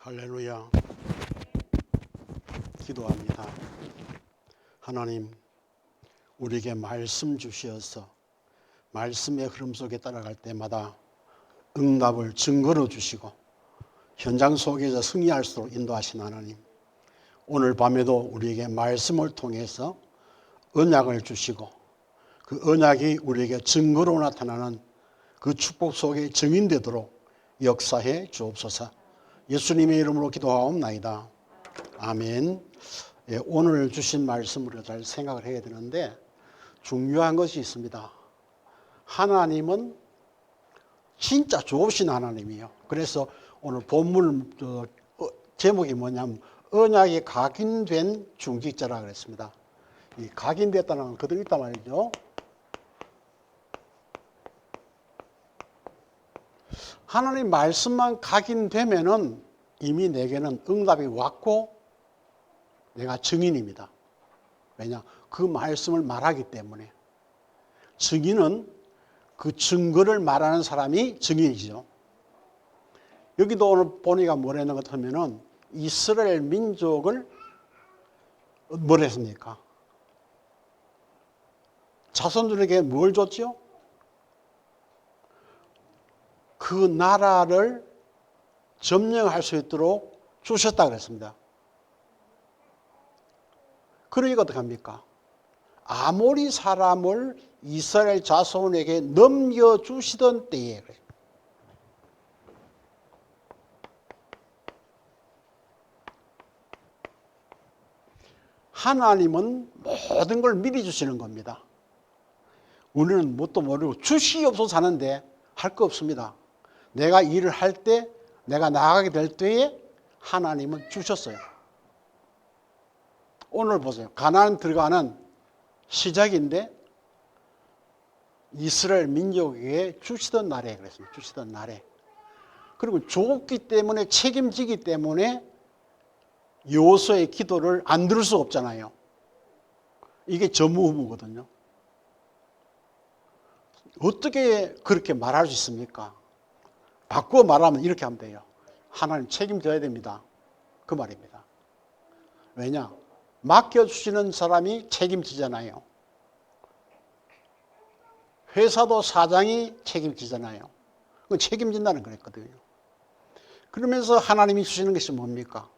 할렐루야. 기도합니다. 하나님, 우리에게 말씀 주시어서 말씀의 흐름 속에 따라갈 때마다 응답을 증거로 주시고 현장 속에서 승리할 수 있도록 인도하신 하나님, 오늘 밤에도 우리에게 말씀을 통해서 언약을 주시고 그 언약이 우리에게 증거로 나타나는 그 축복 속에 증인되도록 역사해 주옵소서. 예수님의 이름으로 기도하옵나이다. 아멘. 오늘 주신 말씀으로 잘 생각을 해야 되는데 중요한 것이 있습니다. 하나님은 진짜 좋으신 하나님이에요. 그래서 오늘 본문 제목이 뭐냐면 언약이 각인된 중직자라 그랬습니다. 이 각인됐다는 건 그대로 있단 말이죠. 하나님 말씀만 각인되면은 이미 내게는 응답이 왔고 내가 증인입니다. 왜냐? 그 말씀을 말하기 때문에. 증인은 그 증거를 말하는 사람이 증인이죠. 여기도 오늘 보니까 뭐라는 것 하면은 이스라엘 민족을 뭘 했습니까? 자손들에게 뭘 줬죠? 그 나라를 점령할 수 있도록 주셨다 그랬습니다. 그러니까 어떻게 합니까? 아모리 사람을 이스라엘 자손에게 넘겨주시던 때에 하나님은 모든 걸 미리 주시는 겁니다. 우리는 뭣도 모르고 주시옵소서 하는데 할 거 없습니다. 내가 일을 할 때, 내가 나가게 될 때에 하나님은 주셨어요. 오늘 보세요. 가나안 들어가는 시작인데 이스라엘 민족에게 주시던 날에 그랬습니다. 주시던 날에. 그리고 줬기 때문에 책임지기 때문에 여호수아의 기도를 안 들을 수 없잖아요. 이게 전무후무거든요. 어떻게 그렇게 말할 수 있습니까? 바꾸어 말하면 이렇게 하면 돼요. 하나님 책임져야 됩니다. 그 말입니다. 왜냐? 맡겨주시는 사람이 책임지잖아요. 회사도 사장이 책임지잖아요. 그 책임진다는 거랬거든요. 그러면서 하나님이 주시는 것이 뭡니까?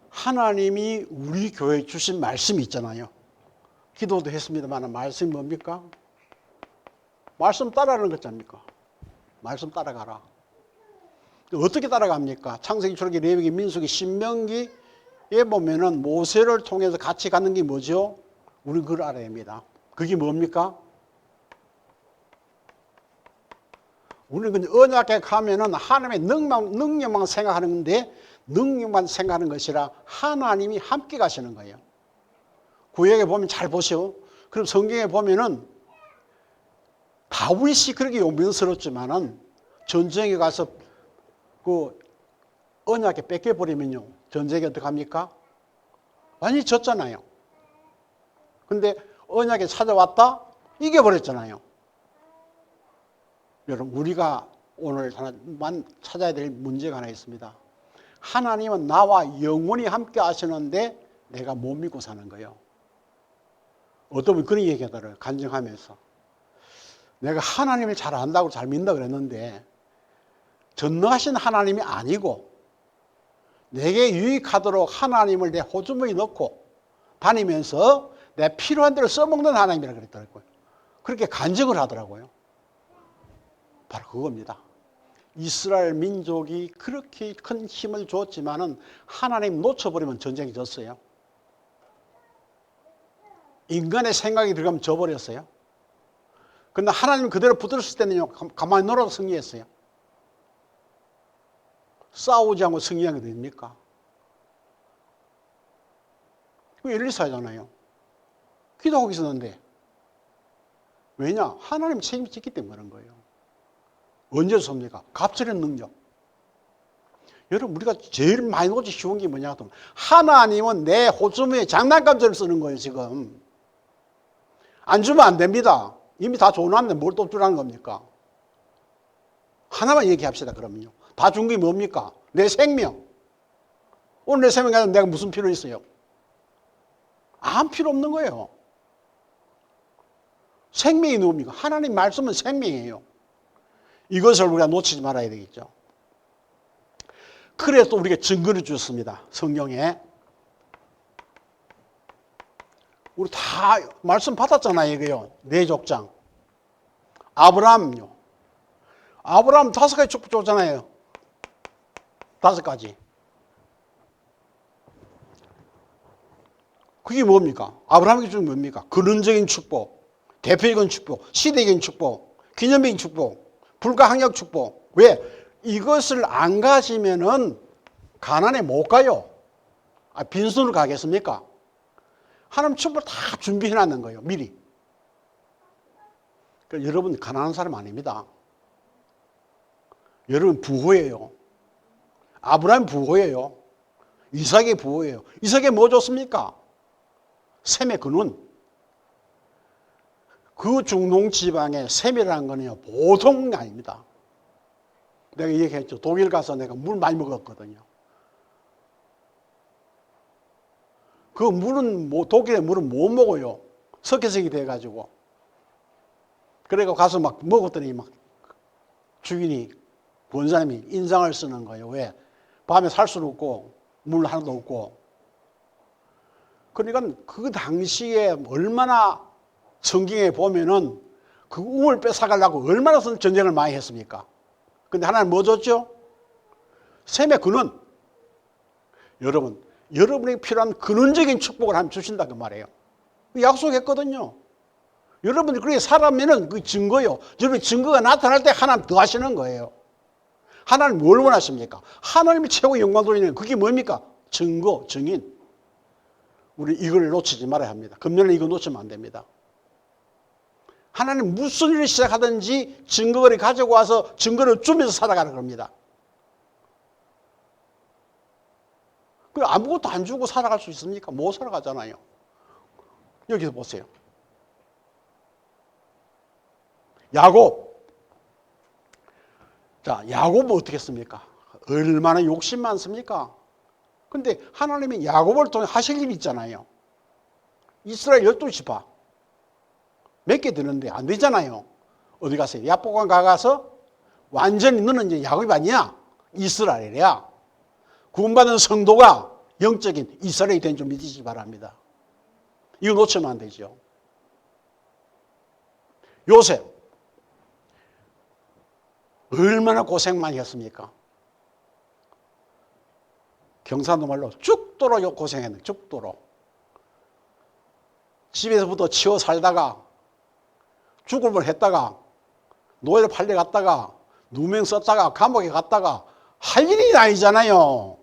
하나님이 우리 교회에 주신 말씀이 있잖아요. 기도도 했습니다만 말씀이 뭡니까? 말씀 따라가는 것 아닙니까? 말씀 따라가라. 어떻게 따라갑니까? 창세기, 출애굽기, 레위기, 민수기, 신명기에 보면은 모세를 통해서 같이 가는 게 뭐죠? 우리는 그걸 알아야 합니다. 그게 뭡니까? 우리는 그냥 언약에 가면은 하나님의 능력만 생각하는데 능력만 생각하는 것이라 하나님이 함께 가시는 거예요. 구약에 보면 잘 보시오. 그럼 성경에 보면은 다윗이 그렇게 용병스럽지만은 전쟁에 가서 그 언약에 뺏겨버리면요. 전쟁에 어떻게 합니까? 완전히 졌잖아요. 근데 언약에 찾아왔다? 이겨버렸잖아요. 여러분, 우리가 오늘 하나만 찾아야 될 문제가 하나 있습니다. 하나님은 나와 영원히 함께 하시는데 내가 못 믿고 사는 거예요. 어떤 분이 그런 얘기 하더라고요. 간증하면서. 내가 하나님을 잘 안다고 잘 믿는다 그랬는데 전능하신 하나님이 아니고 내게 유익하도록 하나님을 내 호주머니에 넣고 다니면서 내 필요한 대로 써먹는 하나님이라 그랬더라고요. 그렇게 간증을 하더라고요. 바로 그겁니다. 이스라엘 민족이 그렇게 큰 힘을 줬지만은 하나님 놓쳐버리면 전쟁이 졌어요. 인간의 생각이 들어가면 져버렸어요. 그런데 하나님 그대로 붙들었을 때는요, 가만히 놀아도 승리했어요. 싸우지 않고 승리한 게 됩니까? 그 엘리사잖아요. 기도하고 있었는데. 왜냐? 하나님 책임이 졌기 때문에 그런 거예요. 언제 섭니까? 갑절의 능력. 여러분, 우리가 제일 많이 놓치 쉬운 게 뭐냐 하면 하나님은 내 호주머니에 장난감처럼 쓰는 거예요, 지금. 안 주면 안 됩니다. 이미 다 줘놨는데 뭘 또 주라는 겁니까? 하나만 얘기합시다, 그러면요. 다 준 게 뭡니까? 내 생명. 오늘 내 생명 가지고 내가 무슨 필요 있어요? 아무 필요 없는 거예요. 생명이 뭡니까? 하나님 말씀은 생명이에요. 이것을 우리가 놓치지 말아야 되겠죠. 그래서 우리가 증거를 주셨습니다. 성경에. 우리 다 말씀 받았잖아요. 이거요. 네 족장. 아브라함요. 아브라함 5가지 축복 줬잖아요. 5가지. 그게 뭡니까? 아브라함에게 준 뭡니까? 근원적인 축복, 대표적인 축복, 시대적인 축복, 기념적인 축복, 불가항력 축복. 왜? 이것을 안 가지면은 가난에 못 가요. 빈손으로 가겠습니까? 하나님 축복을 다 준비해 놨는 거예요. 미리. 그러니까 여러분 가난한 사람 아닙니다. 여러분 부호예요. 아브라함 부호예요. 이삭의 부호예요. 이삭에 뭐 줬습니까? 셈의 근원. 그 중동 지방의 셈이라는 거는요, 보통 아닙니다. 내가 얘기했죠. 독일 가서 내가 물 많이 먹었거든요. 그 물은, 독일의 물은 못 먹어요. 석회색이 돼가지고. 그래가 가서 막 먹었더니 막 주인이, 권사님이 인상을 쓰는 거예요. 왜? 밤에 살 수도 없고, 물 하나도 없고. 그러니까 그 당시에 얼마나 성경에 보면은 그 우물 뺏어가려고 얼마나 전쟁을 많이 했습니까? 근데 하나님 뭐 줬죠? 셈의 근원. 여러분, 여러분에게 필요한 근원적인 축복을 하나님 주신다 그 말이에요. 약속했거든요. 여러분이 그렇게 살아면은 그 증거요. 여러분 증거가 나타날 때 하나님 더 하시는 거예요. 하나님 뭘 원하십니까? 하나님이 최고 영광 돌리는 그게 뭡니까? 증거, 증인. 우리 이걸 놓치지 말아야 합니다. 금년에 이거 놓치면 안 됩니다. 하나님 무슨 일을 시작하든지 증거를 가지고 와서 증거를 주면서 살아가는 겁니다. 그 아무것도 안 주고 살아갈 수 있습니까? 못 살아가잖아요. 여기서 보세요. 야곱. 자, 야곱은 어떻게 했습니까? 얼마나 욕심 많습니까? 근데 하나님이 야곱을 통해 하실 일이 있잖아요. 이스라엘 12지파. 몇 개 되는데 안 되잖아요. 어디 가세요? 야복강 가서 완전히 너는 이제 야곱이 아니야. 이스라엘이야. 구원받은 성도가 영적인 이스라엘이 된 줄 믿으시기 바랍니다. 이거 놓치면 안 되죠. 요셉. 얼마나 고생 많이 했습니까? 경상도 말로 죽도록 고생했네. 죽도록. 집에서부터 치워 살다가 죽을 뻔했다가 노예로 팔려갔다가 누명 썼다가 감옥에 갔다가 할 일이 아니잖아요.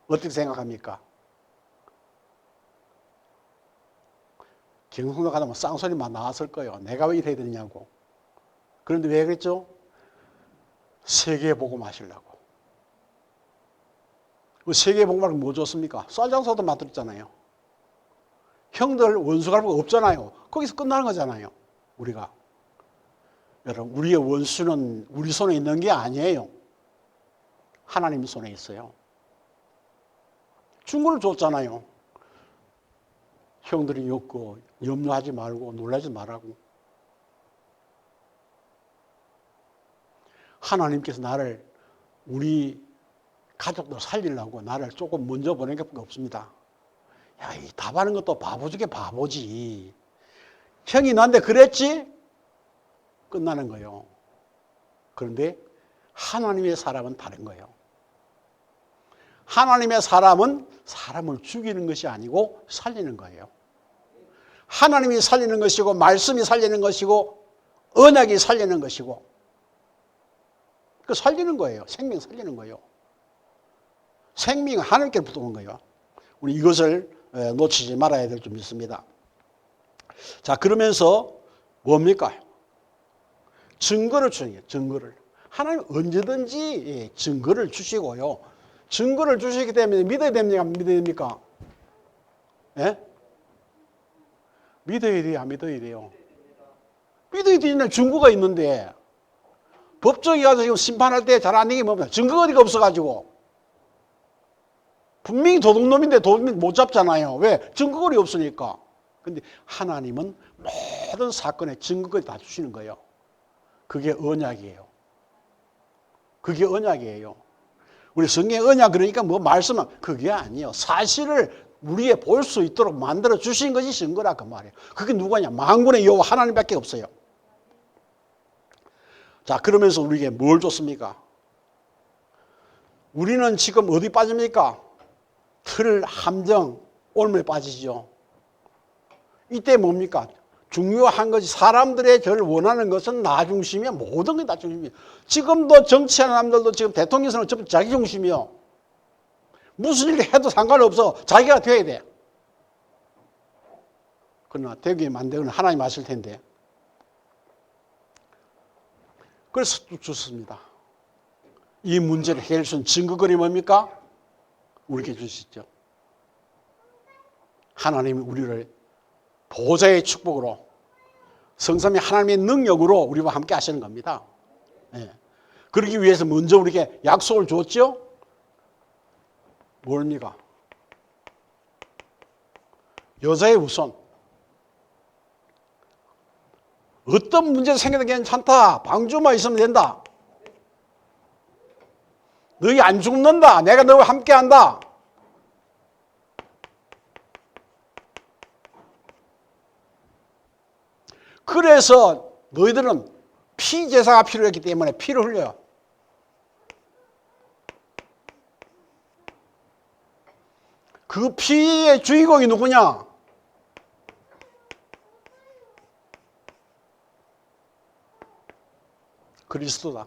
어떻게 생각합니까? 경상도 가면 쌍소리만 나왔을 거예요. 내가 왜 이래야 되냐고. 그런데 왜 그랬죠? 세계 복음 하시려고. 그 세계 복음을 뭐 줬습니까? 쌀장사도 만들었잖아요. 형들 원수갈부가 없잖아요. 거기서 끝나는 거잖아요. 우리가. 여러분, 우리의 원수는 우리 손에 있는 게 아니에요. 하나님 손에 있어요. 중고를 줬잖아요. 형들이 없고 염려하지 말고 놀라지 말라고. 하나님께서 나를 우리 가족들 살리려고 나를 조금 먼저 보낸 게 없습니다. 야, 이 답하는 것도 바보 중에 바보지. 형이 나한테 그랬지? 끝나는 거예요. 그런데 하나님의 사람은 다른 거예요. 하나님의 사람은 사람을 죽이는 것이 아니고 살리는 거예요. 하나님이 살리는 것이고 말씀이 살리는 것이고 언약이 살리는 것이고 그 살리는 거예요. 생명 살리는 거예요. 생명은 하늘께 붙는 거예요. 우리 이것을 놓치지 말아야 될 줄 믿습니다. 자, 그러면서 뭡니까? 증거를 주는 거예요. 증거를. 하나님 언제든지 증거를 주시고요. 증거를 주시기 때문에 믿어야 됩니까? 안 믿어야 됩니까? 예? 믿어야 돼요? 안 믿어야 돼요? 믿어야 되는 증거가 있는데 법정에 가서 지금 심판할 때 잘 안 되게 뭡니까? 증거가 없어가지고. 분명히 도둑놈인데 도둑놈 못 잡잖아요. 왜? 증거가 없으니까. 근데 하나님은 모든 사건에 증거까지 다 주시는 거예요. 그게 언약이에요. 그게 언약이에요. 우리 성경의 언약 그러니까 뭐 말씀은 그게 아니에요. 사실을 우리에 볼 수 있도록 만들어 주신 것이 증거라 그 말이에요. 그게 누구냐? 만군의 여호와 하나님밖에 없어요. 자, 그러면서 우리에게 뭘 줬습니까? 우리는 지금 어디 빠집니까? 틀, 함정, 올무에 빠지죠. 이때 뭡니까? 중요한 것이 사람들의 저를 원하는 것은 나 중심이야. 모든 게 나 중심이야. 지금도 정치하는 사람들도 지금 대통령 선거 전부 자기 중심이요. 무슨 일을 해도 상관없어. 자기가 돼야 돼. 그러나 되게 만드는 하나님 아실 텐데. 그래서 주셨습니다. 이 문제를 해결할 수 있는 증거거리 뭡니까? 우리에게 주시죠. 하나님이 우리를 보좌의 축복으로 성삼위 하나님의 능력으로 우리와 함께 하시는 겁니다. 네. 그러기 위해서 먼저 우리에게 약속을 줬죠. 뭡니까? 여자의 우선. 어떤 문제가 생겨도 괜찮다. 방주만 있으면 된다. 너희 안 죽는다. 내가 너와 함께 한다. 그래서 너희들은 피제사가 필요했기 때문에 피를 흘려요. 그 피의 주인공이 누구냐? 그리스도다.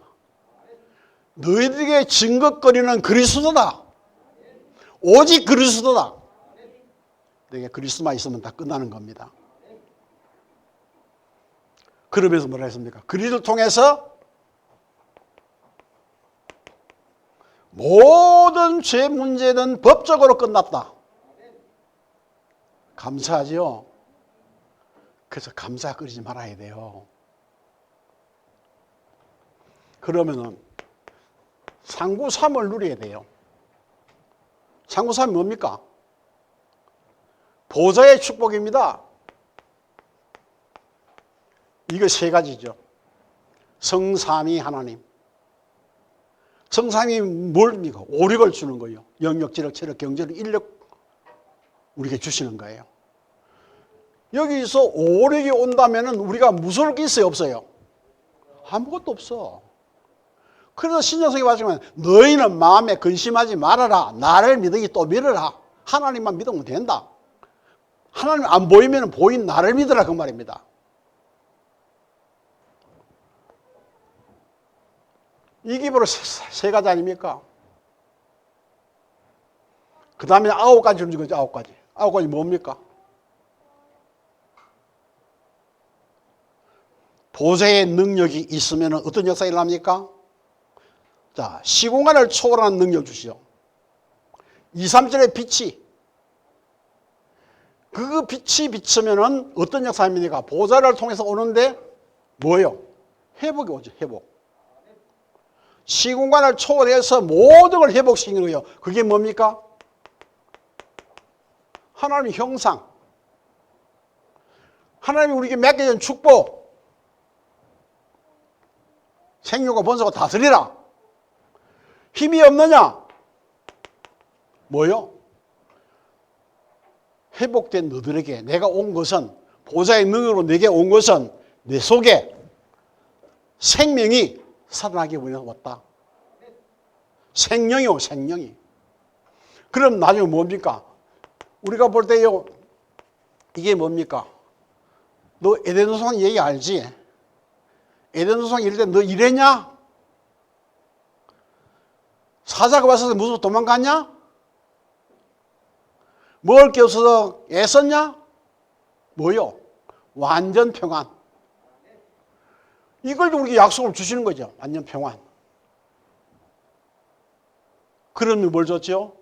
너희들에게 증거거리는 그리스도다. 오직 그리스도다. 너희가 그리스도만 있으면 다 끝나는 겁니다. 그러면서 뭐라 했습니까? 그리스도를 통해서 모든 죄 문제는 법적으로 끝났다. 감사하죠? 그래서 감사 끓이지 말아야 돼요. 그러면은 상구삼을 누려야 돼요. 상구삼이 뭡니까? 보좌의 축복입니다. 이거 세 가지죠. 성삼위 하나님. 성삼위 뭡니까? 오력을 주는 거예요. 영역, 지력, 체력, 경제력, 인력 우리에게 주시는 거예요. 여기서 오력이 온다면 우리가 무서울 게 있어요? 없어요? 아무것도 없어. 그래서 신약성경에 봤지만 너희는 마음에 근심하지 말아라. 나를 믿으니 또 믿어라. 하나님만 믿으면 된다. 하나님 안 보이면 보인 나를 믿으라 그 말입니다. 이게 바로 세 가지 아닙니까? 그 다음에 9가지 주는 거죠. 9가지. 9가지 뭡니까? 보좌의 능력이 있으면 어떤 역사가 일어납니까? 자, 시공간을 초월하는 능력 주시죠. 2, 3절의 빛이 그 빛이 비치면은 어떤 역사입니까? 보좌를 통해서 오는데 뭐예요? 회복이 오죠. 회복. 시공간을 초월해서 모든 걸 회복시키는 거예요. 그게 뭡니까? 하나님의 형상. 하나님이 우리에게 맡겨진 축복. 생육과 번성과 다스리라. 힘이 없느냐? 뭐요? 회복된 너들에게 내가 온 것은 보좌의 능력으로 내게 온 것은 내 속에 생명이 살아나게 왔다. 생명이요, 생명이. 그럼 나중에 뭡니까? 우리가 볼 때요, 이게 뭡니까? 너 에덴소상 얘기 알지? 에덴소상 이럴 때 너 이랬냐? 사자가 왔어서 무서워 도망갔냐? 먹을 게 없어서 애썼냐? 뭐요? 완전 평안. 이걸 우리에게 약속을 주시는 거죠. 완전 평안. 그러면 뭘 줬죠?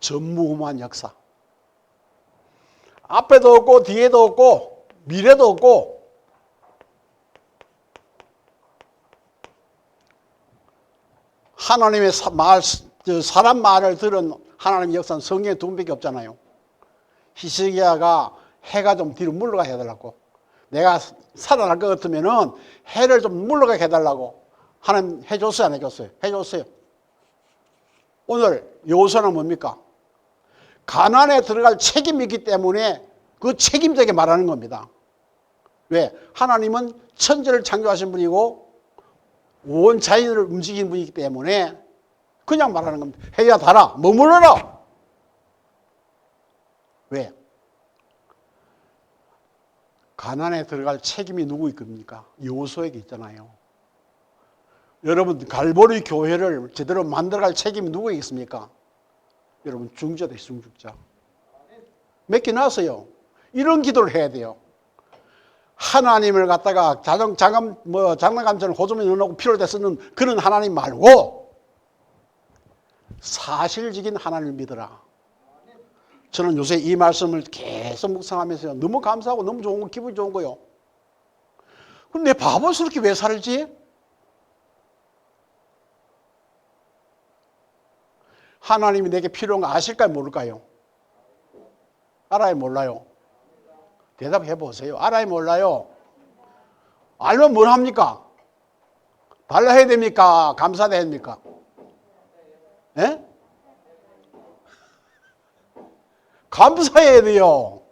전무후무한 역사. 앞에도 없고 뒤에도 없고 미래도 없고 하나님의 사람 말을 들은 하나님의 역사는 성경에 두 번밖에 없잖아요. 히스기야가 해가 좀 뒤로 물러가 해달라고. 내가 살아날 것 같으면은 해를 좀 물러가게 해달라고. 하나님 해줬어요, 안 해줬어요? 해줬어요. 오늘 여호수아는 뭡니까? 가나안에 들어갈 책임이 있기 때문에 그 책임자에게 말하는 겁니다. 왜? 하나님은 천지를 창조하신 분이고 온 자연을 움직이는 분이기 때문에 그냥 말하는 겁니다. 해야 달아, 머물러라. 왜? 가나안에 들어갈 책임이 누구 겁니까? 여호수아에게 있잖아요. 여러분 갈보리 교회를 제대로 만들어갈 책임이 누구에게 있습니까? 여러분 중직자 중직자. 몇 개 나왔어요. 이런 기도를 해야 돼요. 하나님을 갖다가 장난감처럼 호주머니에 넣어놓고 필요할 때 쓰는 그런 하나님 말고 사실적인 하나님을 믿어라. 저는 요새 이 말씀을 계속 묵상하면서 너무 감사하고 너무 좋은 거, 기분이 좋은 거요. 근데 내 바보스럽게 왜 살지? 하나님이 내게 필요한 거 아실까요? 모를까요? 알아요? 몰라요? 대답해 보세요. 알아요? 몰라요? 알면 뭘 합니까? 달라 해야 됩니까? 감사해야 됩니까? 예? 감사해야 돼요.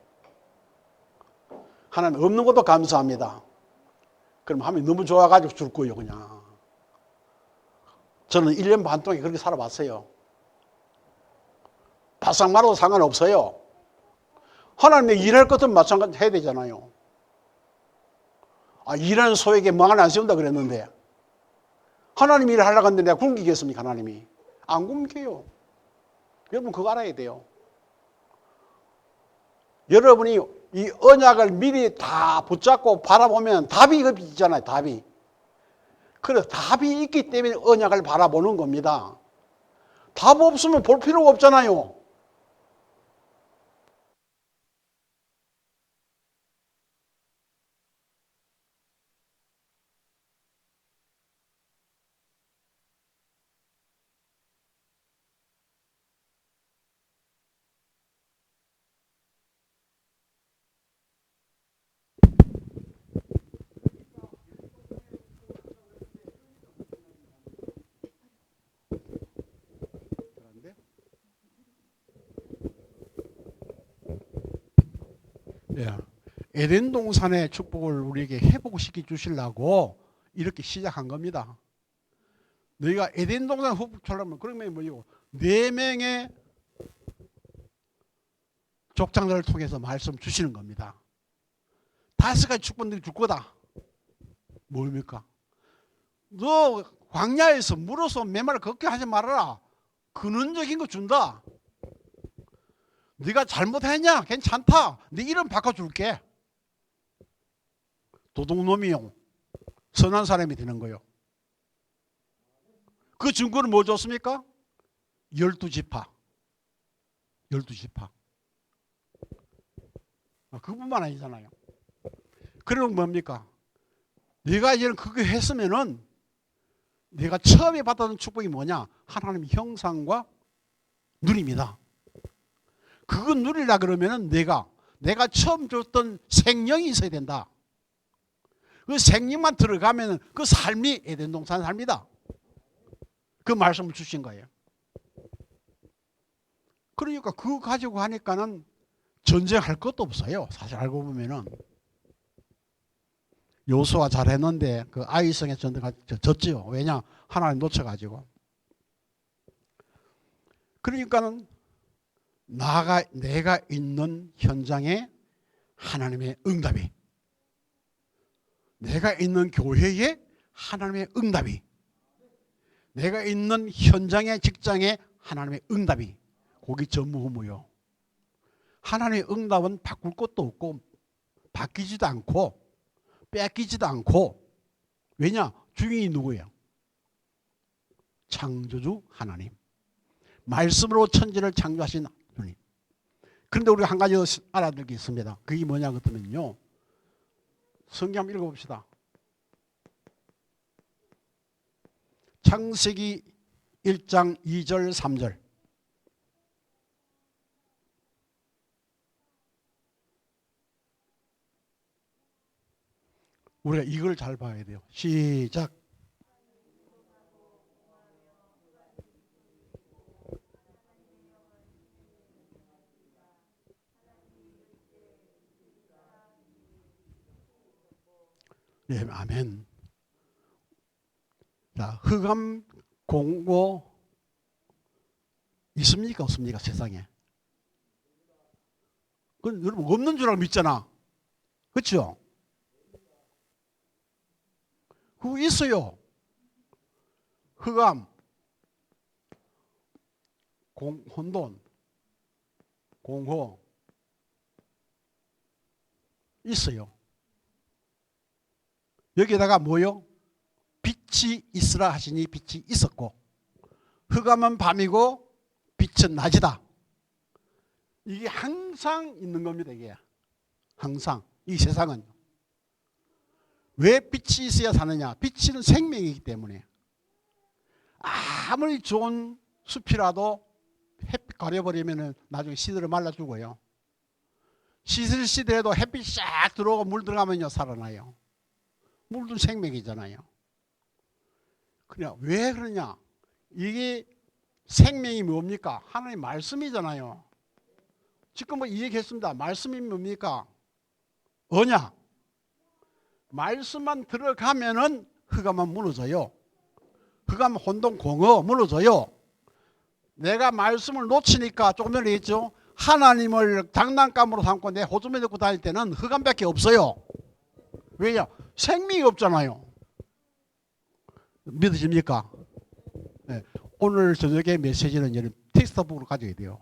하나님 없는 것도 감사합니다. 그럼 하면 너무 좋아가지고 줄 거예요, 그냥. 저는 1년 반 동안 그렇게 살아봤어요. 바싹 말아도 상관없어요. 하나님 일할 것은 마찬가지 해야 되잖아요. 일하는 소에게 망을 안 세운다 그랬는데 하나님이 일을 하려고 하는데 내가 굶기겠습니까? 하나님이 안 굶겨요. 여러분 그거 알아야 돼요. 여러분이 이 언약을 미리 다 붙잡고 바라보면 답이 있잖아요. 답이. 그래서 답이 있기 때문에 언약을 바라보는 겁니다. 답 없으면 볼 필요가 없잖아요. 예. 에덴 동산의 축복을 우리에게 회복시켜 주시려고 이렇게 시작한 겁니다. 너희가 에덴 동산 회복하려면 그러면 뭐요? 4명의 족장들을 통해서 말씀 주시는 겁니다. 5가지 축복들이 줄 거다. 뭡니까? 너 광야에서 물어서 메말을 걷게 하지 말아라. 근원적인 거 준다. 네가 잘못했냐? 괜찮다. 네 이름 바꿔줄게. 도둑놈이요. 선한 사람이 되는 거예요. 그 증거는 뭐 줬습니까? 12지파. 12지파. 그뿐만 아니잖아요. 그러면 뭡니까? 네가 이제 그거 했으면은 네가 처음에 받았던 축복이 뭐냐? 하나님의 형상과 누림이다. 그거 누리려 그러면은 내가 처음 줬던 생명이 있어야 된다. 그 생명만 들어가면은 그 삶이 에덴 동산 삶이다. 그 말씀을 주신 거예요. 그러니까 그거 가지고 하니까는 전쟁할 것도 없어요. 사실 알고 보면은 여호수아 잘했는데 그 아이성의 전쟁 졌지요. 왜냐? 하나님 놓쳐가지고. 그러니까는 내가 있는 현장에 하나님의 응답이, 내가 있는 교회에 하나님의 응답이, 내가 있는 현장에 직장에 하나님의 응답이, 거기 전무후무요. 하나님의 응답은 바꿀 것도 없고 바뀌지도 않고 뺏기지도 않고. 왜냐? 주인이 누구예요? 창조주 하나님. 말씀으로 천지를 창조하신 주님. 그런데 우리가 한 가지 알아둘 게 있습니다. 그게 뭐냐 그러면요, 성경 한번 읽어봅시다. 창세기 1장 2절 3절. 우리가 이걸 잘 봐야 돼요. 시작. 네, 아멘. 자, 흑암 공고 있습니까? 없습니까? 세상에. 그건 여러분 없는 줄 알고 믿잖아. 그렇죠? 그거 있어요. 흑암, 혼돈, 공허 있어요. 여기에다가 뭐요? 빛이 있으라 하시니 빛이 있었고 흑암은 밤이고 빛은 낮이다. 이게 항상 있는 겁니다. 이게 항상 이 세상은 왜 빛이 있어야 사느냐? 빛은 생명이기 때문에 아무리 좋은 숲이라도 햇빛 가려버리면 나중에 시들어 말라 죽어요. 시들 시들해도 햇빛 싹 들어오고 물 들어가면요 살아나요. 물도 생명이잖아요. 그냥 왜 그러냐? 이게 생명이 뭡니까? 하나님 말씀이잖아요. 지금 뭐 이 얘기했습니다. 말씀이 뭡니까? 언약. 말씀만 들어가면은 흑암은 무너져요. 흑암 혼돈 공허 무너져요. 내가 말씀을 놓치니까 조금 전에 얘기했죠. 하나님을 장난감으로 삼고 내 호주머니 넣고 다닐 때는 흑암밖에 없어요. 왜냐? 생명이 없잖아요. 믿으십니까? 네. 오늘 저녁에 메시지는 여러분 텍스트북으로 가져야 돼요.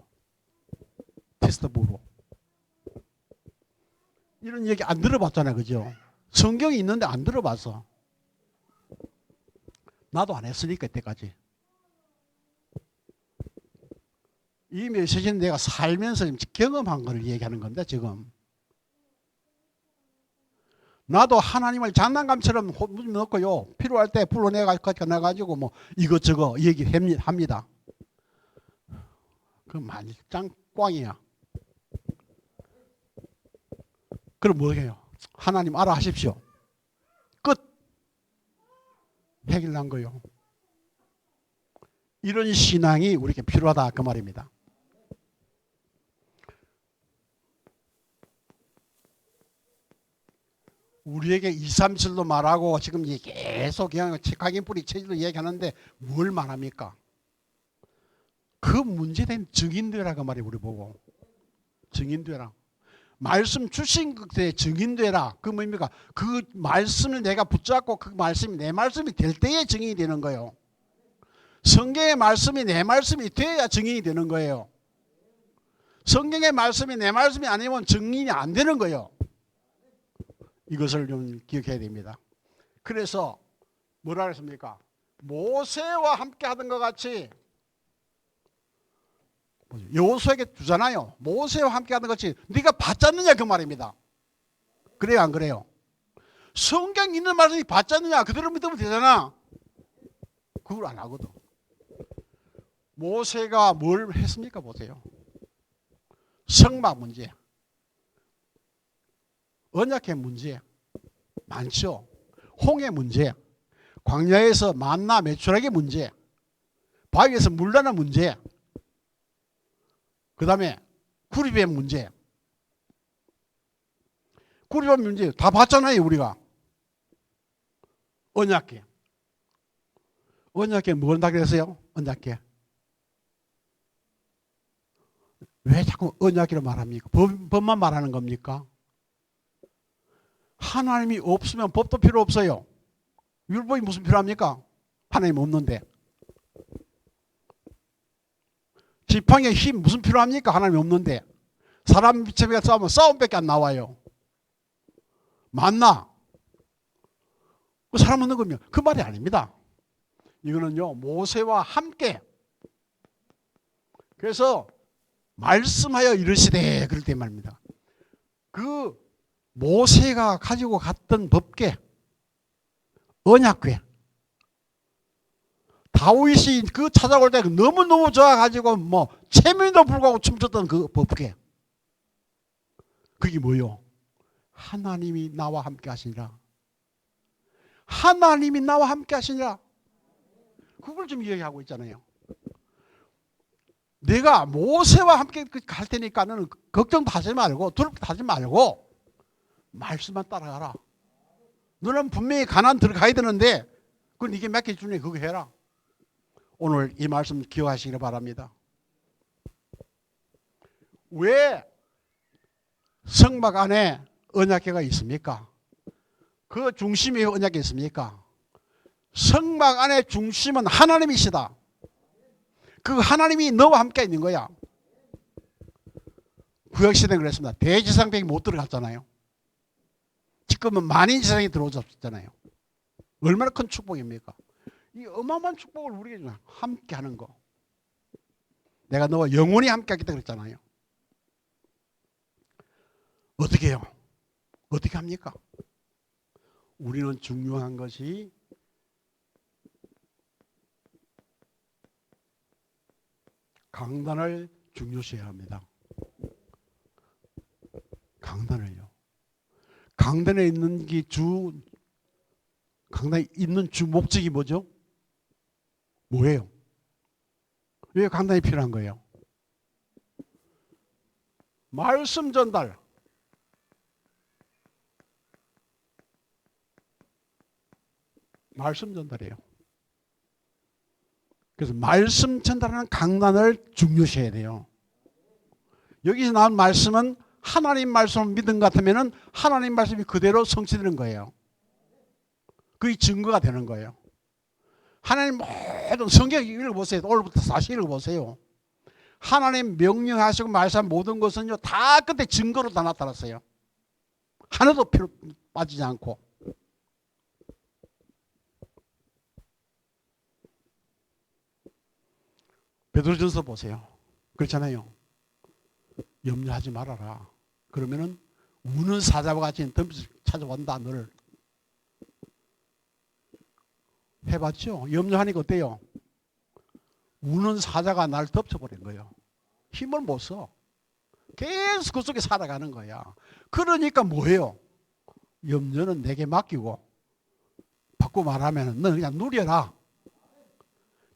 텍스트북으로. 이런 얘기 안 들어봤잖아요. 그죠? 성경이 있는데 안 들어봤어. 나도 안 했으니까 이때까지. 이 메시지는 내가 살면서 경험한 걸 얘기하는 겁니다. 지금. 나도 하나님을 장난감처럼 넣고요. 필요할 때 불러내가지고 뭐 이것저것 얘기합니다. 그 말짱 꽝이야. 그럼 뭐 해요? 하나님 알아 하십시오. 끝. 해결난 거요. 이런 신앙이 우리에게 필요하다 그 말입니다. 우리에게 2, 3절도 말하고 지금 계속 그냥 각인뿌리 체질도 얘기하는데 뭘 말합니까? 그 문제된 증인되라 그 말이 우리 보고. 증인되라. 말씀 주신 그때 증인되라. 그 뭡니까? 그 말씀을 내가 붙잡고 그 말씀이 내 말씀이 될 때에 증인이 되는 거예요. 성경의 말씀이 내 말씀이 돼야 증인이 되는 거예요. 성경의 말씀이 내 말씀이 아니면 증인이 안 되는 거예요. 이것을 좀 기억해야 됩니다. 그래서 뭐라 그랬습니까? 모세와 함께 하던 것 같이 여호수아에게 주잖아요. 모세와 함께 하던 것 같이 네가 받잖느냐 그 말입니다. 그래요 안 그래요? 성경 있는 말씀이 받잖느냐 그대로 믿으면 되잖아. 그걸 안 하거든. 모세가 뭘 했습니까? 보세요. 성막 문제, 언약의 문제 많죠. 홍해 문제, 광야에서 만나 매출하기 문제, 바위에서 물 나는 문제, 그 다음에 구리뱀 문제. 구리뱀 문제 다 봤잖아요 우리가. 언약계. 언약계 뭘 한다 그랬어요? 언약계. 왜 자꾸 언약계로 말합니까? 법만 말하는 겁니까? 하나님이 없으면 법도 필요 없어요. 율법이 무슨 필요합니까? 하나님 없는데. 지팡이의 힘 무슨 필요합니까? 하나님 없는데. 사람 비체비가 싸우면 싸움밖에 안 나와요. 맞나? 그 사람 없는 거면 그 말이 아닙니다. 이거는요 모세와 함께. 그래서 말씀하여 이르시되 그럴 때 말입니다. 그 모세가 가지고 갔던 법궤, 언약궤 다윗이 그 찾아올 때 너무너무 좋아가지고 뭐 체면도 불구하고 춤췄던 그 법궤. 그게 뭐요? 하나님이 나와 함께 하시니라. 하나님이 나와 함께 하시니라. 그걸 좀 이야기하고 있잖아요. 내가 모세와 함께 갈 테니까 너는 걱정도 하지 말고 두렵도 하지 말고 말씀만 따라가라. 너는 분명히 가나안 들어가야 되는데 그건 네게 맡겨주니 그거 해라. 오늘 이 말씀 기억하시기 바랍니다. 왜 성막 안에 언약궤가 있습니까? 그 중심이 언약궤 있습니까? 성막 안에 중심은 하나님이시다. 그 하나님이 너와 함께 있는 거야. 구약시대는 그랬습니다. 대지상백이 못 들어갔잖아요. 지금은 만인지상이 들어오셨잖아요. 얼마나 큰 축복입니까? 이 어마어마한 축복을 우리에게 함께 하는 거. 내가 너와 영원히 함께 하겠다 그랬잖아요. 어떻게 해요? 어떻게 합니까? 우리는 중요한 것이 강단을 중요시해야 합니다. 강단을요. 강단에 있는 게 강단에 있는 주 목적이 뭐죠? 뭐예요? 왜 강단이 필요한 거예요? 말씀 전달. 말씀 전달이에요. 그래서 말씀 전달하는 강단을 중요시해야 돼요. 여기서 나온 말씀은 하나님 말씀을 믿은 것 같으면 하나님 말씀이 그대로 성취되는 거예요. 그게 증거가 되는 거예요. 하나님 모든 성경 읽어보세요. 오늘부터 다시 읽어보세요. 하나님 명령하시고 말씀한 모든 것은요 다 끝에 증거로 다 나타났어요. 하나도 빠지지 않고. 베드로전서 보세요. 그렇잖아요. 염려하지 말아라. 그러면은 우는 사자와 같이 덤벼 찾아온다 너를. 해봤죠? 염려하니까 어때요? 우는 사자가 날 덮쳐버린 거예요. 힘을 못 써. 계속 그 속에 살아가는 거야. 그러니까 뭐예요? 염려는 내게 맡기고 바꾸고 말하면 너는 그냥 누려라.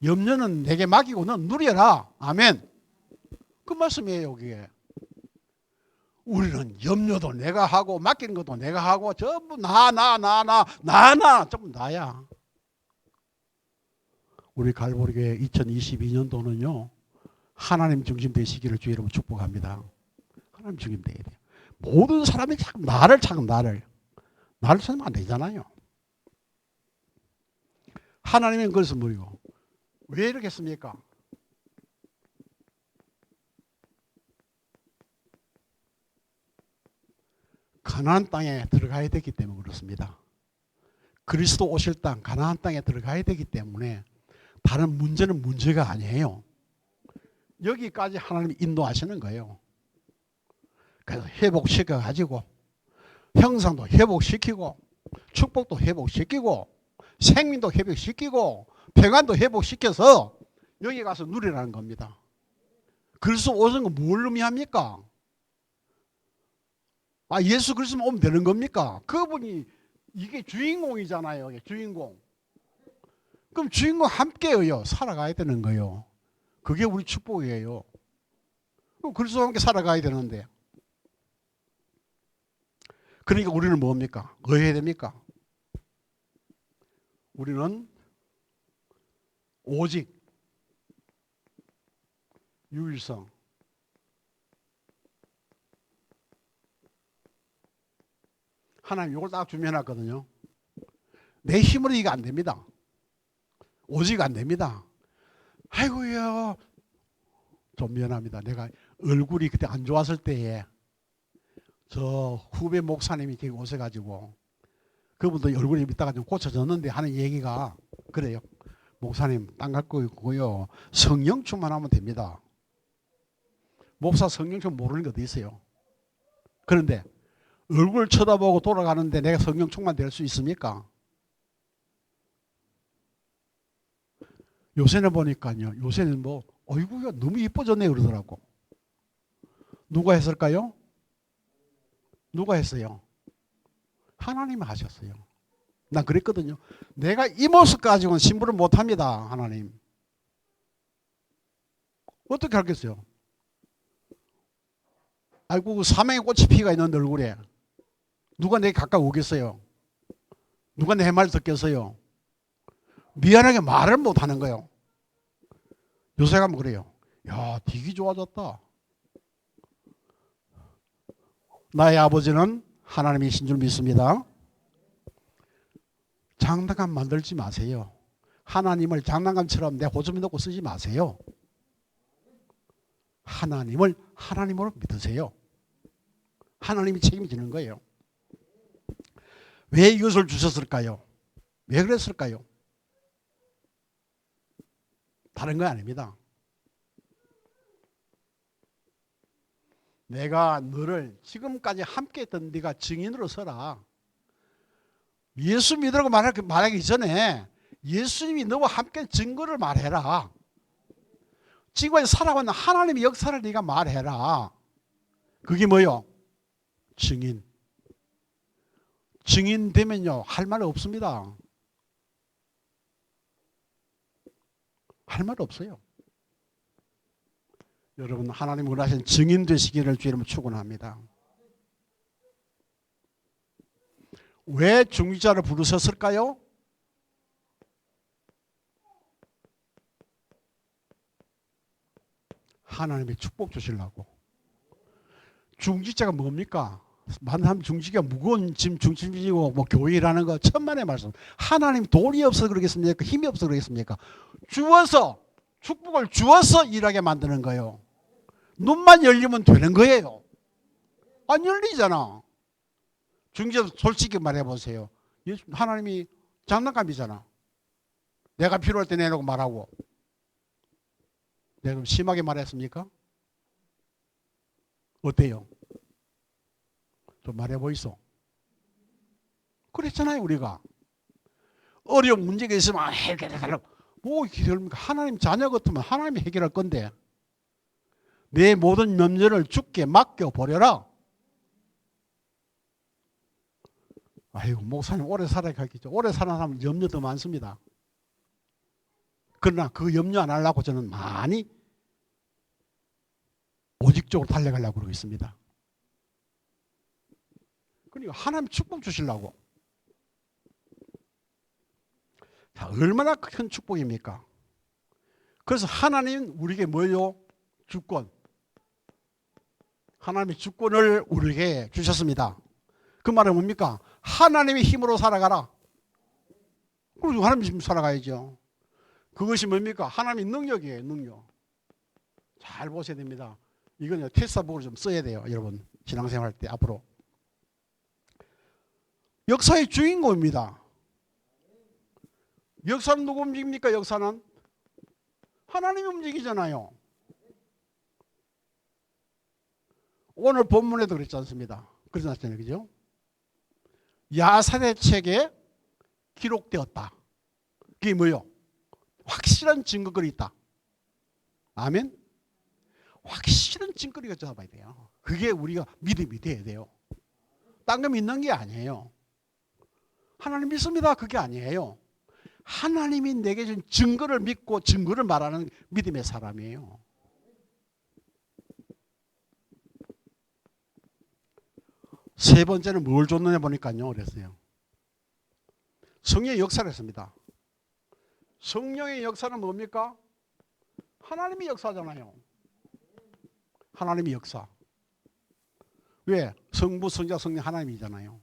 염려는 내게 맡기고 넌 누려라. 아멘. 그 말씀이에요. 그게. 우리는 염려도 내가 하고 맡기는 것도 내가 하고 전부 나 전부 나야. 우리 갈보리교회 2022년도는요 하나님 중심 되시기를 주의 이름으로 축복합니다. 하나님 중심 되어야 돼요. 모든 사람이 자꾸 나를 찾으면 안 되잖아요. 하나님은 그것을 모르고 왜 이렇게 했습니까? 가나안 땅에 들어가야 되기 때문에 그렇습니다. 그리스도 오실 땅 가나안 땅에 들어가야 되기 때문에 다른 문제는 문제가 아니에요. 여기까지 하나님이 인도하시는 거예요. 그래서 회복시켜 가지고 형상도 회복시키고 축복도 회복시키고 생민도 회복시키고 평안도 회복시켜서 여기 가서 누리라는 겁니다. 그리스도 오신 건 뭘 의미합니까? 예수 그리스도만 오면 되는 겁니까? 그분이 이게 주인공이잖아요. 이게 주인공. 그럼 주인공 함께요. 살아가야 되는 거예요. 그게 우리 축복이에요. 그럼 그리스도와 함께 살아가야 되는데. 그러니까 우리는 뭡니까? 뭐 해야 됩니까? 우리는 오직 유일성, 하나님 이걸 딱 준비해놨거든요. 내 힘으로 이게 안 됩니다. 오직 안 됩니다. 아이고야 좀 미안합니다. 내가 얼굴이 그때 안 좋았을 때에 저 후배 목사님이 거기 오셔가지고 그분도 얼굴이 이따가 좀 고쳐졌는데 하는 얘기가 그래요. 목사님 땅 갖고 있고요. 성령 충만하면 됩니다. 목사 성령 충만 모르는 게 어디 있어요. 그런데 얼굴 쳐다보고 돌아가는데 내가 성령 충만 될 수 있습니까? 요새는 보니까요. 요새는 뭐 어이구야 너무 이뻐졌네 그러더라고. 누가 했을까요? 누가 했어요? 하나님이 하셨어요. 난 그랬거든요. 내가 이 모습 가지고는 신부를 못합니다. 하나님. 어떻게 하겠어요? 아이고 그 사명의 꽃이 피가 있는 얼굴에 누가 내게 가까이 오겠어요? 누가 내 말 듣겠어요? 미안하게 말을 못하는 거예요. 요새 가면 그래요. 야, 되게 좋아졌다. 나의 아버지는 하나님이신 줄 믿습니다. 장난감 만들지 마세요. 하나님을 장난감처럼 내 호주머니 넣고 쓰지 마세요. 하나님을 하나님으로 믿으세요. 하나님이 책임지는 거예요. 왜 이것을 주셨을까요? 왜 그랬을까요? 다른 거 아닙니다. 내가 너를 지금까지 함께했던 네가 증인으로 서라. 예수 믿으라고 말하기 전에 예수님이 너와 함께 증거를 말해라. 지금까지 살아왔는 하나님의 역사를 네가 말해라. 그게 뭐요? 증인. 증인 되면요 할 말 없습니다. 할 말 없어요. 여러분 하나님 원하시는 증인 되시기를 주의 이름으로 축원합니다. 왜 중직자를 부르셨을까요? 하나님의 축복 주시려고. 중직자가 뭡니까? 만남 중직자가 무거운 짐 중직이고 뭐 교회라는 거 천만의 말씀. 하나님 돈이 없어서 그러겠습니까? 힘이 없어서 그러겠습니까? 주어서 축복을 주어서 일하게 만드는 거예요. 눈만 열리면 되는 거예요. 안 열리잖아. 중직자 솔직히 말해보세요. 하나님이 장난감이잖아. 내가 필요할 때 내놓고 말하고. 내가 좀 심하게 말했습니까? 어때요? 좀 말해보이소. 그랬잖아요 우리가. 어려운 문제가 있으면 해결해달라고. 뭐 기다립니까? 하나님 자녀 같으면 하나님이 해결할 건데 내 모든 염려를 주께 맡겨버려라. 아이고 목사님 오래 살아야 가겠죠. 오래 사는 사람은 염려 더 많습니다. 그러나 그 염려 안 하려고 저는 많이 오직적으로 달려가려고 그러고 있습니다. 그러니까 하나님 축복 주시려고. 자, 얼마나 큰 축복입니까? 그래서 하나님 우리에게 뭐요? 주권. 하나님의 주권을 우리에게 주셨습니다. 그 말은 뭡니까? 하나님의 힘으로 살아가라. 그리고 하나님의 힘으로 살아가야죠. 그것이 뭡니까? 하나님의 능력이에요. 능력. 잘 보셔야 됩니다. 이건 테스트북을 좀 써야 돼요. 여러분 신앙생활 할 때 앞으로. 역사의 주인공입니다. 역사는 누구 움직입니까? 역사는 하나님이 움직이잖아요. 오늘 본문에도 그랬지 않습니다. 그러지 않잖아요. 그죠? 야사대 책에 기록되었다. 그게 뭐요? 확실한 증거거리 있다. 아멘? 확실한 증거리가 잡아야 돼요. 그게 우리가 믿음이 돼야 돼요. 딴 거 믿는 게 아니에요. 하나님 믿습니다. 그게 아니에요. 하나님이 내게 준 증거를 믿고 증거를 말하는 믿음의 사람이에요. 세 번째는 뭘 줬느냐 보니까요. 그랬어요. 성령의 역사를 했습니다. 성령의 역사는 뭡니까? 하나님의 역사잖아요. 하나님의 역사. 왜? 성부, 성자, 성령 하나님이잖아요.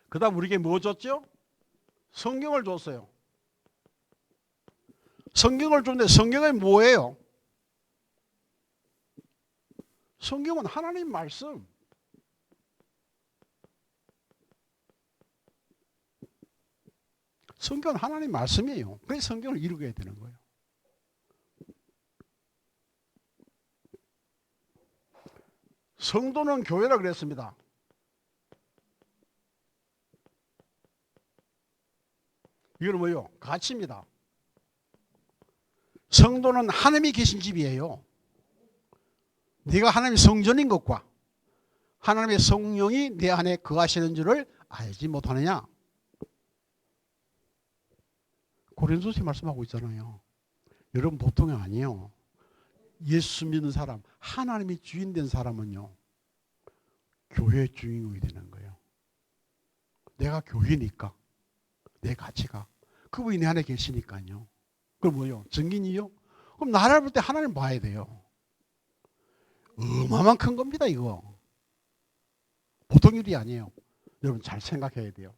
그 다음 우리에게 뭐 줬죠? 성경을 줬어요. 성경을 줬는데 성경은 뭐예요? 성경은 하나님 말씀. 성경은 하나님 말씀이에요. 그래서 성경을 이루게 되는 거예요. 성도는 교회라 그랬습니다. 이건 뭐예요? 가치입니다. 성도는 하나님이 계신 집이에요. 네가 하나님의 성전인 것과 하나님의 성령이 내 안에 거하시는 줄을 알지 못하느냐? 고린도서 말씀하고 있잖아요. 여러분 보통이 아니에요. 예수 믿는 사람, 하나님이 주인 된 사람은요, 교회 주인공이 되는 거예요. 내가 교회니까, 내 가치가. 그분이 내 안에 계시니까요. 그럼 뭐요? 증인이요? 그럼 나를 볼 때 하나님 봐야 돼요. 어마어마한 큰 겁니다, 이거. 보통 일이 아니에요. 여러분 잘 생각해야 돼요.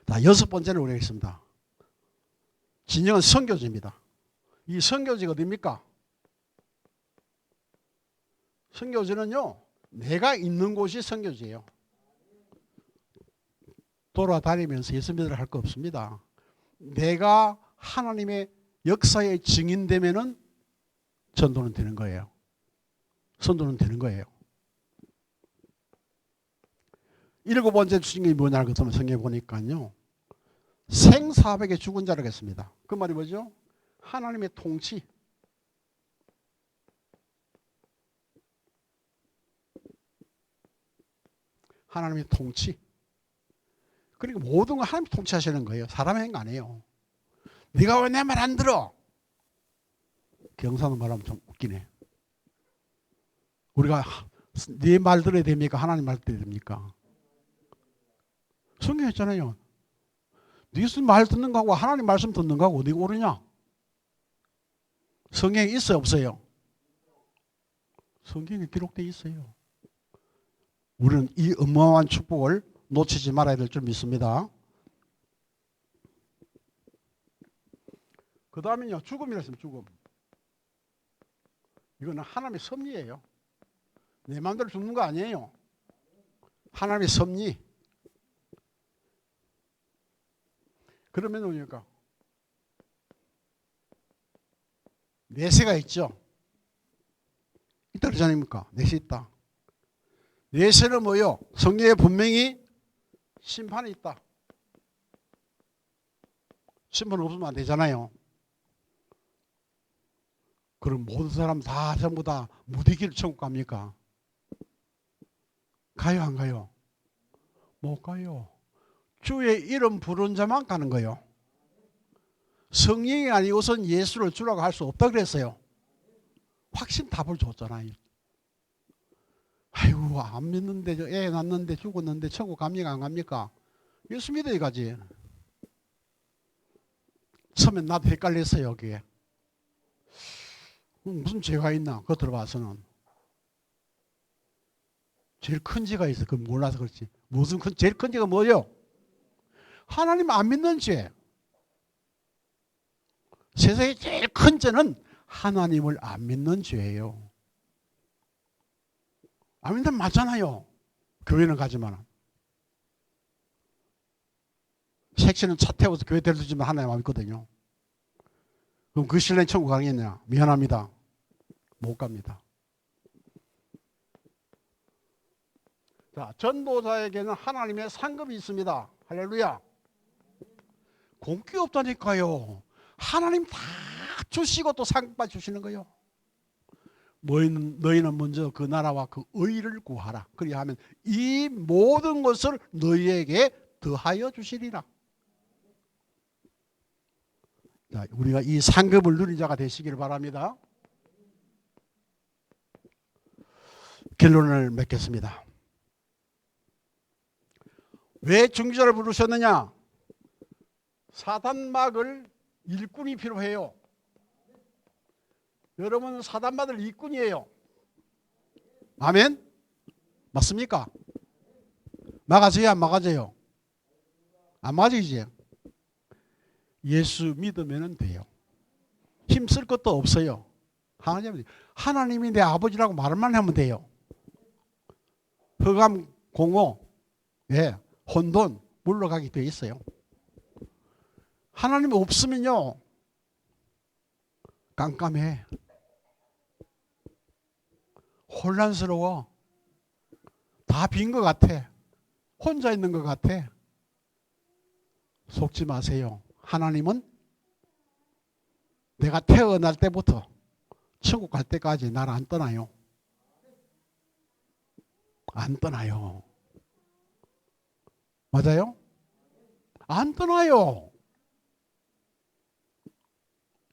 자, 6번째는 우리가 있습니다. 진정한 선교지입니다. 이 선교지가 어디입니까? 선교지는요, 내가 있는 곳이 선교지예요. 돌아다니면서 예수 믿으라 할 거 없습니다. 내가 하나님의 역사의 증인되면은 전도는 되는 거예요. 선도는 되는 거예요. 7번째 주신게 뭐냐를 그러면 성경에 보니까요, 생사백의 죽은 자라고 했습니다. 그 말이 뭐죠? 하나님의 통치. 하나님의 통치. 그러니까 모든 걸 하나님이 통치하시는 거예요. 사람의 행위 아니에요. 네가 왜 내 말 안 들어? 경상도 말하면 좀 웃기네. 우리가 네 말 들어야 됩니까? 하나님 말 들어야 됩니까? 성경 했잖아요. 네 말 듣는 거하고 하나님 말씀 듣는 거하고 어디가 옳으냐? 성경에 있어요, 없어요? 성경에 기록되어 있어요. 우리는 이 어마어마한 축복을 놓치지 말아야 될 줄 믿습니다. 그 다음에요, 죽음이라 했으면 죽음. 이거는 하나님의 섭리예요. 내 마음대로 죽는 거 아니에요. 하나님의 섭리. 그러면 뭐니까? 내세가 있죠. 있다 그러지 않습니까? 내세 있다. 내세는 뭐요? 성경에 분명히 심판이 있다. 심판 없으면 안 되잖아요. 그럼 모든 사람 다 전부 다 무디기를 천국 갑니까? 가요, 안 가요? 못 가요. 주의 이름 부른 자만 가는 거예요. 성령이 아니고선 예수를 주라고 할 수 없다 그랬어요. 확신 답을 줬잖아요. 아이고, 안 믿는데, 애 낳는데 죽었는데 천국 갑니까, 안 갑니까? 예수 믿어야 가지. 처음엔 나도 헷갈렸어요, 여기에. 무슨 죄가 있나? 그거 들어봐서는. 제일 큰 죄가 있어. 그걸 몰라서 그렇지. 무슨 제일 큰 죄가 뭐예요? 하나님 안 믿는 죄. 세상에 제일 큰 죄는 하나님을 안 믿는 죄예요. 안 믿는 맞잖아요. 교회는 가지만. 색시는 차 태워서 교회 데려주지만 하나님 안 믿거든요. 그럼 그 신뢰는 천국 가겠냐? 미안합니다. 못 갑니다. 자, 전도자에게는 하나님의 상급이 있습니다. 할렐루야. 공기 없다니까요. 하나님 다 주시고 또 상급만 주시는 거예요. 너희는 먼저 그 나라와 그 의를 구하라. 그리하면 이 모든 것을 너희에게 더하여 주시리라. 자, 우리가 이 상급을 누린 자가 되시기를 바랍니다. 결론을 맺겠습니다. 왜 중지자를 부르셨느냐? 사단막을 일꾼이 필요해요. 여러분은 사단막을 일꾼이에요. 아멘? 맞습니까? 막아져요, 안 막아져요? 안 막아지지? 예수 믿으면 돼요. 힘쓸 것도 없어요. 하나님이 내 아버지라고 말만 하면 돼요. 흑암, 공허, 예, 혼돈 물러가게 돼 있어요. 하나님 없으면요, 깜깜해. 혼란스러워. 다 빈 것 같아. 혼자 있는 것 같아. 속지 마세요. 하나님은 내가 태어날 때부터 천국 갈 때까지 나를 안 떠나요. 안 떠나요. 맞아요? 안 떠나요.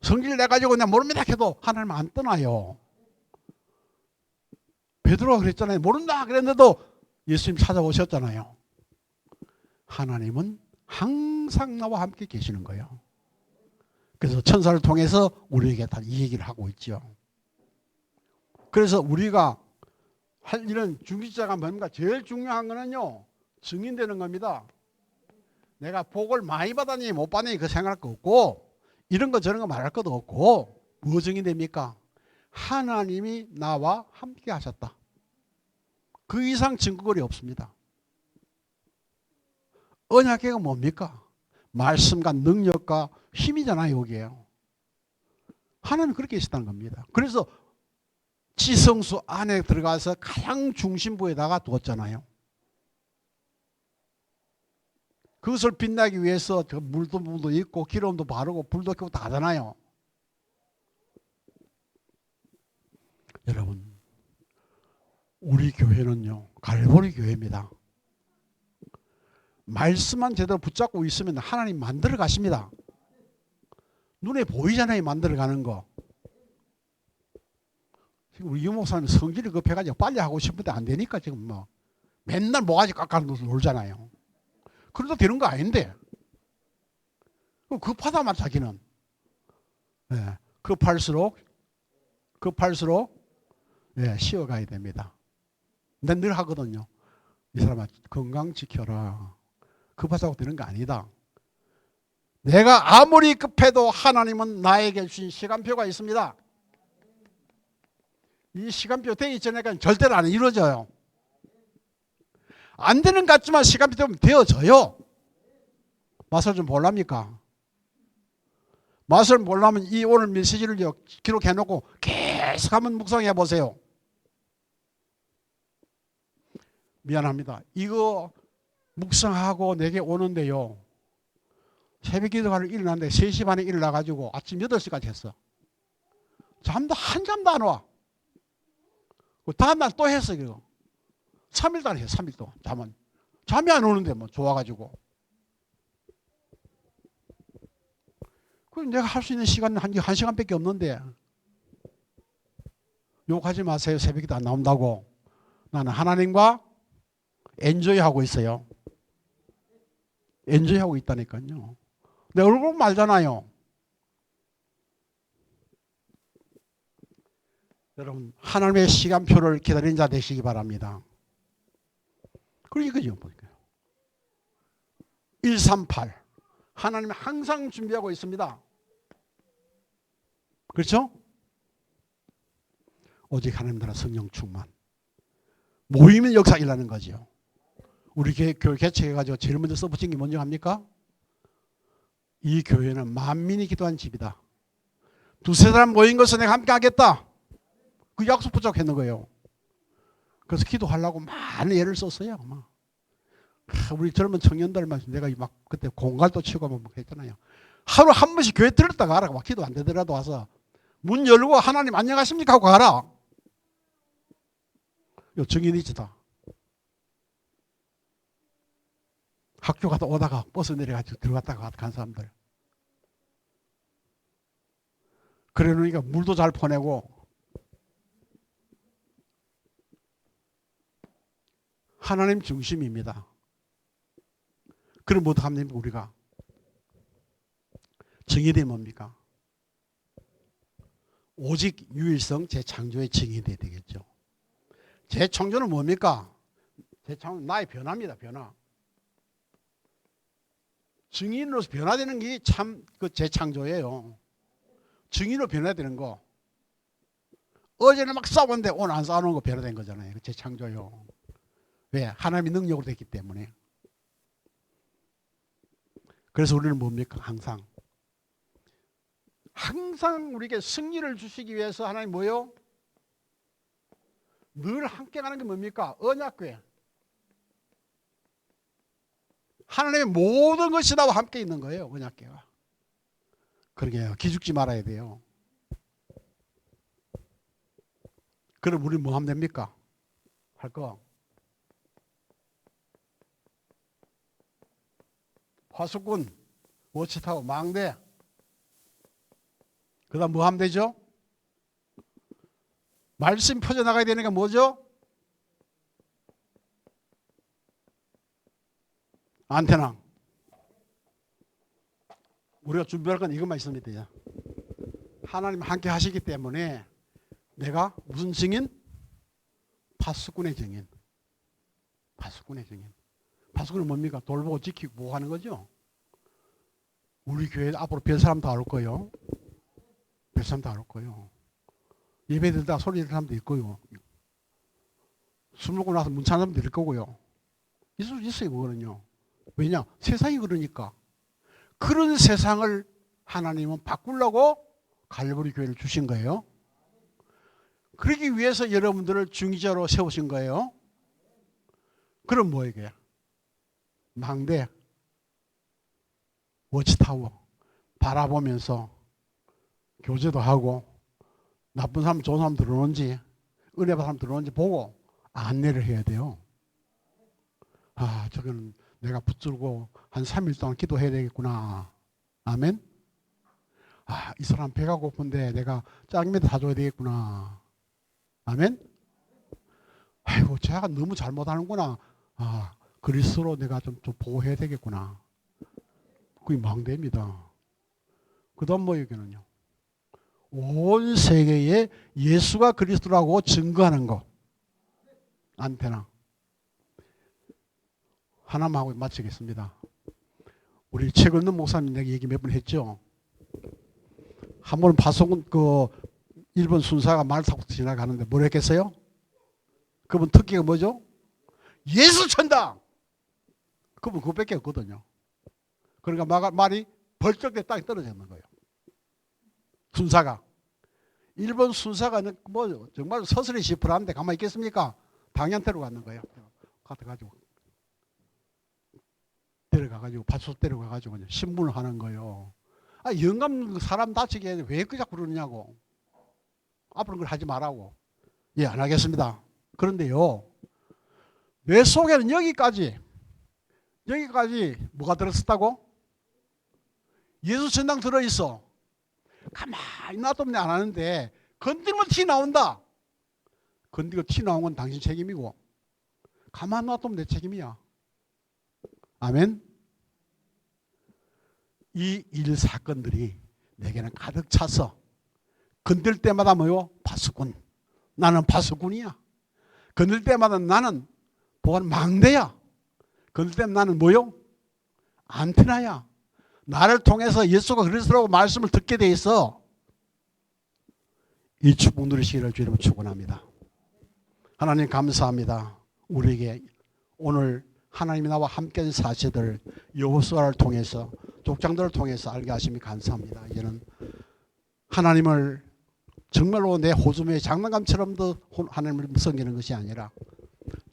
성질 내가지고 그냥 모릅니다 해도 하나님 안 떠나요. 베드로가 그랬잖아요. 모른다 그랬는데도 예수님 찾아오셨잖아요. 하나님은 항상 나와 함께 계시는 거예요. 그래서 천사를 통해서 우리에게 다 이 얘기를 하고 있죠. 그래서 우리가 할 일은 중직자가 뭡니까? 제일 중요한 거는요, 증인되는 겁니다. 내가 복을 많이 받았니 못 받니 그 생각할 거 없고, 이런 거 저런 거 말할 것도 없고, 뭐 증인됩니까? 하나님이 나와 함께 하셨다. 그 이상 증거거리 없습니다. 언약계가 뭡니까? 말씀과 능력과 힘이잖아요. 여기에요. 하나님 그렇게 있었다는 겁니다. 그래서 지성수 안에 들어가서 가장 중심부에다가 두었잖아요. 그것을 빛나기 위해서 물도 있고 기름도 바르고 불도 켜고 다 하잖아요. 여러분, 우리 교회는요, 갈보리 교회입니다. 말씀만 제대로 붙잡고 있으면 하나님 만들어 가십니다. 눈에 보이잖아요. 만들어 가는 거. 지금 우리 유 목사님 성질이 급해가지고 빨리 하고 싶은데 안 되니까 지금 뭐 맨날 모가지 깎아놓고 놀잖아요. 그래도 되는 거 아닌데. 급하다만 자기는. 네, 급할수록 네, 쉬어가야 됩니다. 난 늘 하거든요. 이 사람아 건강 지켜라. 급하다고 되는 거 아니다. 내가 아무리 급해도 하나님은 나에게 주신 시간표가 있습니다. 이 시간표 되기 전에는 절대로 안 이루어져요. 안 되는 것 같지만 시간표 되면 되어져요. 맛을 좀 볼랍니까? 맛을 보려면 이 오늘 메시지를 기록해 놓고 계속 한번 묵상해 보세요. 미안합니다. 이거 묵상하고 내게 오는데요. 새벽 기도를 일어났는데 3시 반에 일어나가지고 아침 8시까지 했어. 잠도 한 잠도 안 와. 다음날 또 했어. 이거 3일 동안 했어. 3일 동안 잠이 안 오는데 뭐 좋아가지고. 그럼 내가 할 수 있는 시간은 한 시간밖에 없는데 욕하지 마세요. 새벽 기도 안 나온다고. 나는 하나님과 엔조이하고 있어요. 엔조이하고 있다니까요. 내 얼굴 말잖아요. 여러분, 하나님의 시간표를 기다리는 자 되시기 바랍니다. 그리고 이거죠. 138. 하나님은 항상 준비하고 있습니다. 그렇죠? 오직 하나님 나라 성령 충만. 모이면 역사 일어나는 거죠. 우리 교회 개척해가지고 제일 먼저 써붙인 게 뭔지 합니까? 이 교회는 만민이 기도한 집이다. 두세 사람 모인 것을 내가 함께 하겠다. 그 약속 붙잡고 거예요. 그래서 기도하려고 많은 애를 썼어요. 우리 젊은 청년들만 내가 막 그때 공갈도 치고 막 했잖아요. 하루 한 번씩 교회 들었다 가라. 막 기도 안 되더라도 와서 문 열고 하나님 안녕하십니까 하고 가라. 요 증인이지다. 학교 가다 오다가 버스 내려가지고 들어갔다가 간 사람들. 그래 놓으니까 물도 잘 퍼내고 하나님 중심입니다. 그럼 뭐 합니까 우리가? 증인이 뭡니까? 오직 유일성 재창조의 증인이 되겠죠. 재창조는 뭡니까? 재창조는 나의 변화입니다. 변화. 증인으로서 변화되는 게 참 그 재창조예요. 증인으로 변화되는 거. 어제는 막 싸웠는데 오늘 안 싸우는 거 변화된 거잖아요. 재창조요. 왜? 하나님의 능력으로 됐기 때문에. 그래서 우리는 뭡니까? 항상 우리에게 승리를 주시기 위해서 하나님 뭐요? 늘 함께 가는 게 뭡니까? 언약궤. 하나님의 모든 것이 나와 함께 있는 거예요. 언약궤가. 그러게요. 기죽지 말아야 돼요. 그럼 우리 뭐 하면 됩니까? 할 거. 화수꾼, 워치타워, 망대. 그 다음 뭐 하면 되죠? 말씀 퍼져나가야 되니까 뭐죠? 안테나. 우리가 준비할 건 이것만 있으면 돼요. 하나님 함께 하시기 때문에 내가 무슨 증인? 파수꾼의 증인. 파수꾼의 증인. 파수꾼은 뭡니까? 돌보고 지키고 뭐 하는 거죠? 우리 교회 앞으로 별 사람 다 올 거예요. 별 사람 다 올 거예요. 예배 들다 소리 듣는 사람도 있고요. 술 먹고 나서 문 찾는 사람도 있을 거고요. 있을 수 있어요, 그거는요. 왜냐? 세상이 그러니까. 그런 세상을 하나님은 바꾸려고 갈보리 교회를 주신 거예요. 그러기 위해서 여러분들을 중기자로 세우신 거예요. 그럼 뭐 이게? 망대, 워치타워 바라보면서 교제도 하고 나쁜 사람 좋은 사람 들어오는지 은혜 받은 사람 들어오는지 보고 안내를 해야 돼요. 아, 저거는 내가 붙들고 한 3일 동안 기도해야 되겠구나. 아멘. 아, 이 사람 배가 고픈데 내가 짜장면 사줘야 되겠구나. 아멘. 아이고, 제가 너무 잘못하는구나. 아, 그리스도로 내가 좀 보호해야 되겠구나. 그게 망대입니다. 그 다음 뭐 여기는요. 온 세계에 예수가 그리스도라고 증거하는 거. 안테나. 하나만 하고 마치겠습니다. 우리 최근는 목사님 내가 얘기 몇 번 했죠. 한 번 파송은 일본 순사가 말 타고 지나가는데 뭘 했겠어요? 그분 특기가 뭐죠? 예수 천당! 그분 그거밖에 없거든요. 그러니까 말이 벌쩍 내 땅에 떨어지는 거예요. 순사가. 일본 순사가 뭐 정말 서슬이 시프라는데 가만히 있겠습니까? 방향대로 가는 거예요. 가가지고 데려가가지고 파출소 데려가가지고 신문을 하는 거예요. 아, 영감 사람 다치게 해. 왜 자꾸 그러느냐고. 앞으로 그걸 하지 말라고. 예, 안 하겠습니다. 그런데요, 뇌 속에는 여기까지 뭐가 들었었다고? 예수 천당 들어있어. 가만히 놔두면 안 하는데 건들면 티 나온다. 건들고 티 나온 건 당신 책임이고 가만히 놔두면 내 책임이야. 아멘. 이 일 사건들이 내게는 가득 차서 건들 때마다 뭐요? 파수꾼. 나는 파수꾼이야. 건들 때마다 나는 보안 망대야. 건들 때마다 나는 뭐요? 안테나야. 나를 통해서 예수가 그리스도라고 말씀을 듣게 돼 있어. 이 축복 누리시기를 주님으로 축원합니다. 하나님 감사합니다. 우리에게 오늘 하나님이 나와 함께한 사실들 여호수아를 통해서 족장들을 통해서 알게 하심이 감사합니다. 이제는 하나님을 정말로 내 호주머니 장난감처럼도 하나님을 섬기는 것이 아니라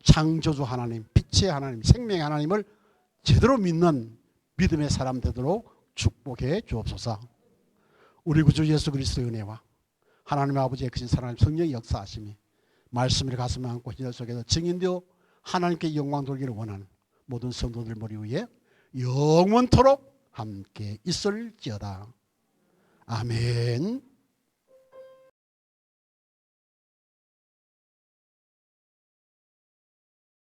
창조주 하나님, 빛의 하나님, 생명의 하나님을 제대로 믿는 믿음의 사람 되도록 축복해 주옵소서. 우리 구주 예수 그리스도의 은혜와 하나님 아버지의 크신 사랑하님 성령의 역사하심이 말씀을 가슴에 안고 신절 속에서 증인되어 하나님께 영광 돌기를 원하는 모든 성도들 머리 위에 영원토록 함께 있을지어다. 아멘.